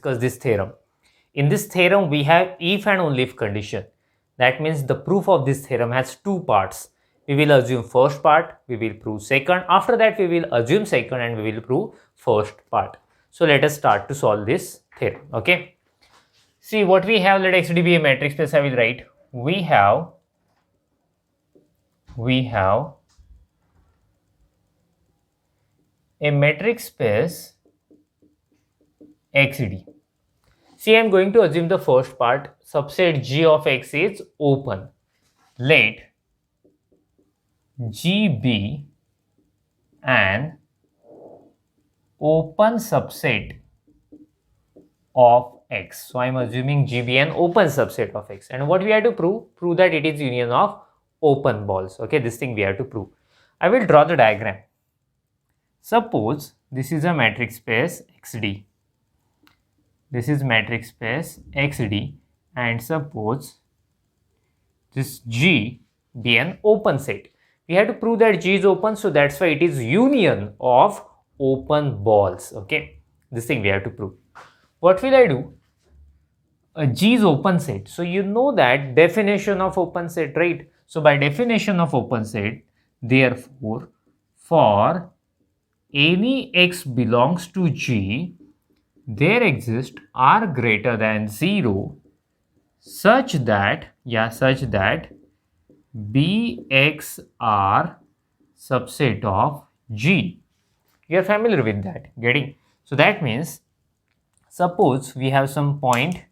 discuss this theorem. In this theorem, we have if and only if condition. That means the proof of this theorem has two parts. We will assume first part, we will prove second. After that, we will assume second and we will prove first part. So let us start to solve this theorem. Okay. See what we have. Let XD be a matrix space. I will write. We have a matrix space XD. See, I am going to assume the first part. Subset G of X is open. Let G be an open subset of X. So I am assuming G be an open subset of X. And what we have to prove? Prove that it is union of open balls. Okay, this thing we have to prove. I will draw the diagram. Suppose this is a matrix space XD. This is matrix space XD, and suppose this G be an open set. We have to prove that G is open, so that's why it is union of open balls. Okay, this thing we have to prove. What will I do? G is open set. So you know that definition of open set, right? So by definition of open set, therefore, for any X belongs to G, there exists R greater than 0 such that Bx are subset of G. You are familiar with that, getting? So that means, suppose we have some point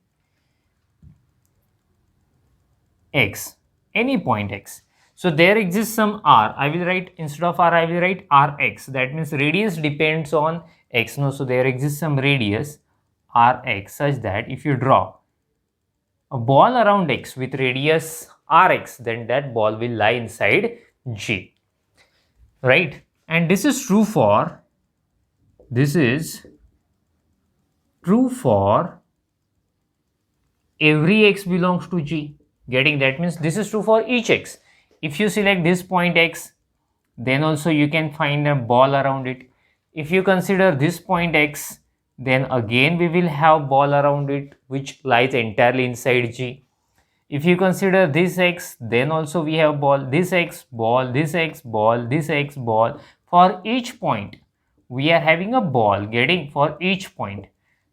X, any point X. So there exists some R. I will write, instead of R, I will write Rx. That means radius depends on X. No, so there exists some radius Rx such that if you draw a ball around X with radius Rx, then that ball will lie inside G. Right? And this is true for every X belongs to G. Getting? That means this is true for each X. If you select this point X, then also you can find a ball around it. If you consider this point X, then again we will have ball around it which lies entirely inside G. If you consider this X, then also we have ball, this X, ball, this X, ball, this X, ball. For each point, we are having a ball, getting? For each point.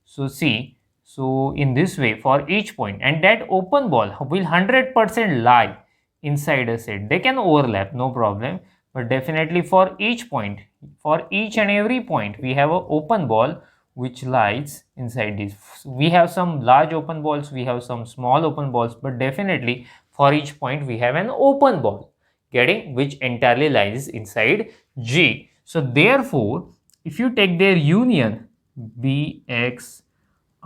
So see, so in this way, for each point, and that open ball will 100% lie inside a set. They can overlap, no problem, but definitely for each point, for each and every point, we have an open ball which lies inside this. We have some large open balls, we have some small open balls, but definitely for each point we have an open ball, getting? Which entirely lies inside G. So therefore, if you take their union Bx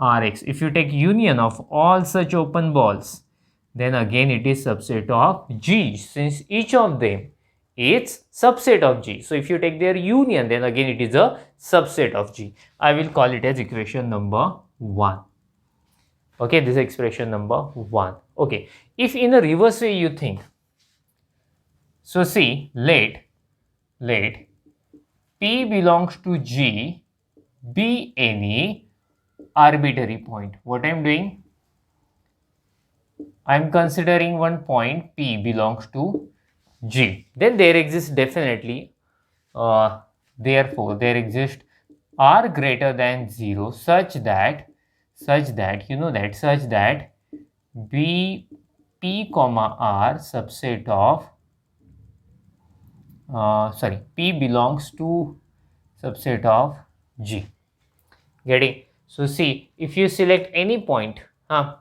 Rx, if you take union of all such open balls, then again it is subset of G, since each of them is subset of G. So if you take their union, then again it is a subset of G. I will call it as equation number 1. Okay, this is expression number 1. Okay, if in a reverse way you think, so see, let P belongs to G be any arbitrary point. What I am doing? I am considering one point P belongs to G. Then there exists definitely, therefore there exists R greater than 0 such that B P comma R subset of P belongs to subset of G. Getting? So see, if you select any point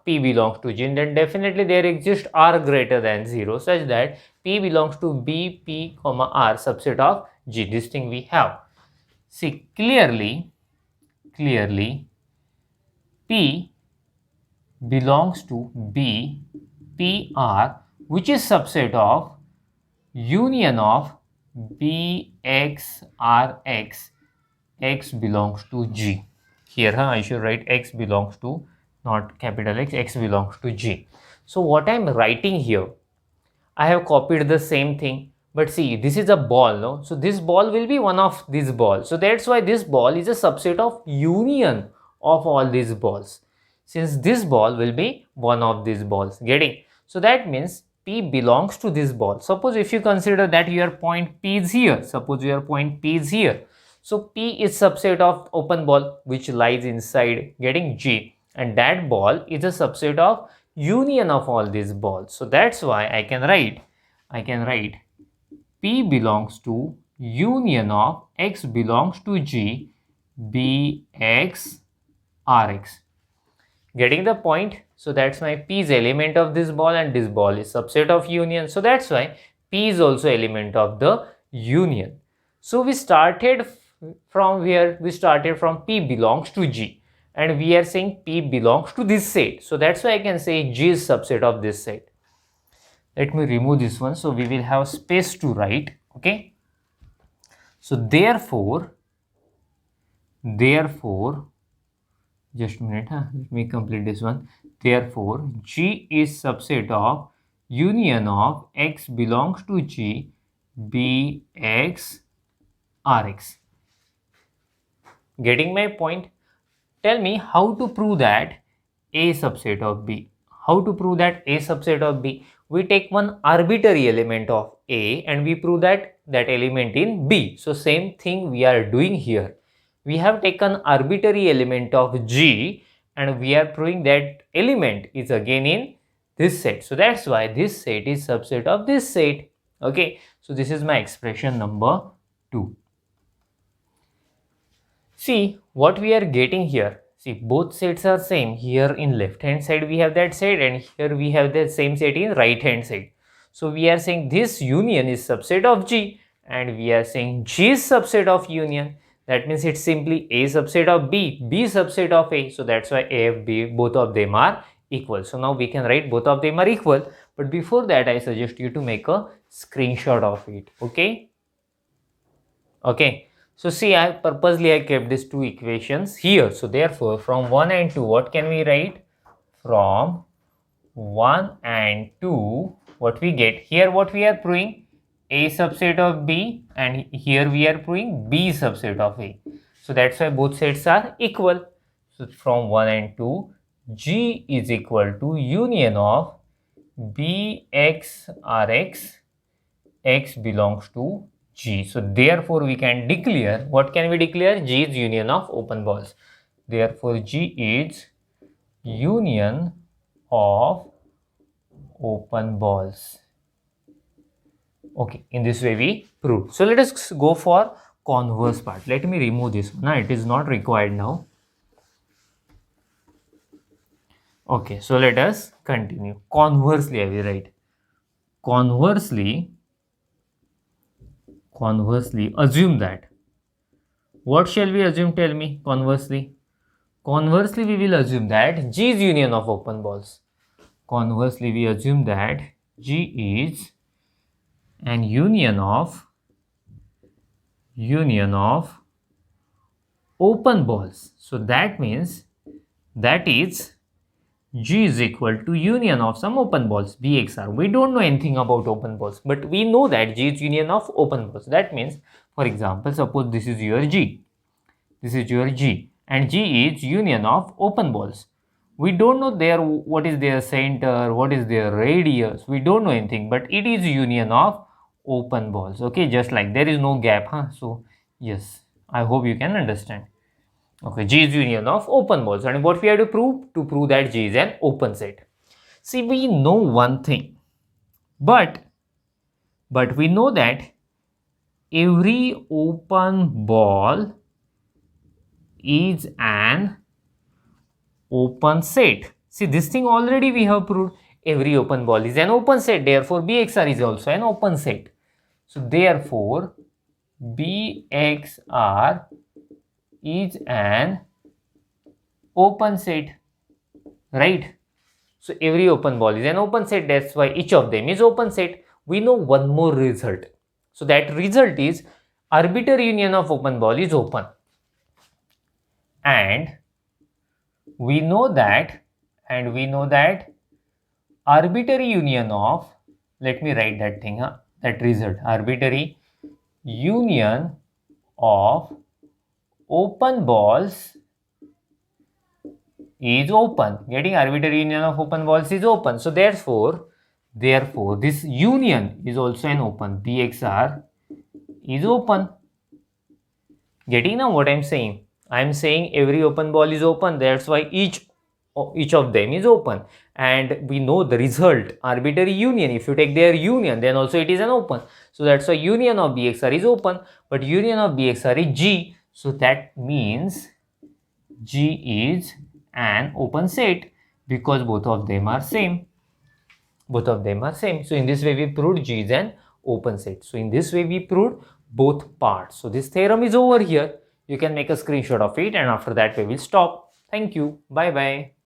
P belongs to G, then definitely there exists R greater than 0 such that P belongs to B P comma R subset of G. This thing we have. See, clearly P belongs to B P R, which is subset of union of B X R X. X belongs to G. Here I should write X belongs to, not capital X, X belongs to G. So what I am writing here, I have copied the same thing, but see, this is a ball, no? So this ball will be one of these balls. So that's why this ball is a subset of union of all these balls, since this ball will be one of these balls. Getting? So that means P belongs to this ball. Suppose if you consider that your point P is here, suppose your point P is here. So P is subset of open ball which lies inside getting G, and that ball is a subset of union of all these balls. So that's why I can write P belongs to union of X belongs to G, Bx Rx. Getting the point? So that's my P is element of this ball and this ball is subset of union. So that's why P is also element of the union. So we started from where? We started from P belongs to G, and we are saying P belongs to this set. So that's why I can say G is subset of this set. Let me remove this one so we will have space to write. Okay. So therefore, just a minute, let me complete this one. Therefore, G is subset of union of X belongs to G, Bx Rx. Getting my point? Tell me how to prove that A subset of B. How to prove that A subset of B? We take one arbitrary element of A and we prove that element in B. So same thing we are doing here. We have taken arbitrary element of G and we are proving that element is again in this set. So that's why this set is subset of this set. Okay. So this is my expression number 2. See what we are getting here. See, both sets are same. Here in left hand side we have that set, and here we have the same set in right hand side. So we are saying this union is subset of G, and we are saying G is subset of union. That means it's simply A subset of B, B subset of A. So that's why A and B, both of them are equal. So now we can write both of them are equal. But before that, I suggest you to make a screenshot of it. Okay. Okay. So see, I purposely kept these two equations here. So therefore, from 1 and 2, what can we write? From 1 and 2, what we get? Here what we are proving? A subset of B, and here we are proving B subset of A. So that's why both sets are equal. So from 1 and 2, G is equal to union of Bx Rx, X belongs to G. So therefore we can declare, what can we declare? G is union of open balls. Therefore G is union of open balls. Okay, in this way we prove. So let us go for converse part. Let me remove this one. It is not required now. Okay, so let us continue. Conversely, I will write. Conversely, assume that. What shall we assume? Tell me. Conversely, we will assume that G is union of open balls. Conversely, we assume that G is an union of open balls. So that means that is G is equal to union of some open balls, Bxr. We don't know anything about open balls, but we know that G is union of open balls. That means, for example, suppose this is your G. This is your G, and G is union of open balls. We don't know what is their center, what is their radius. We don't know anything, but it is union of open balls. Okay, just like there is no gap, huh? So yes, I hope you can understand. Okay, G is union of open balls, and what we have to prove? To prove that G is an open set. See, we know one thing, but we know that every open ball is an open set. See, this thing already we have proved. Every open ball is an open set. Therefore, Bxr is also an open set. So therefore, Bxr is an open set, right? So every open ball is an open set. That's why each of them is open set. We know one more result. So that result is arbitrary union of open ball is open. And we know that arbitrary union of, let me write that thing, that result, arbitrary union of open balls is open. Getting arbitrary union of open balls is open. So therefore this union is also an open. BXR is open. Getting now what I'm saying? I'm saying every open ball is open. That's why each of them is open. And we know the result, arbitrary union. If you take their union, then also it is an open. So that's why union of BXR is open. But union of BXR is G. So that means G is an open set because both of them are same. Both of them are same. So in this way we proved G is an open set. So in this way we proved both parts. So this theorem is over here. You can make a screenshot of it, and after that we will stop. Thank you. Bye bye.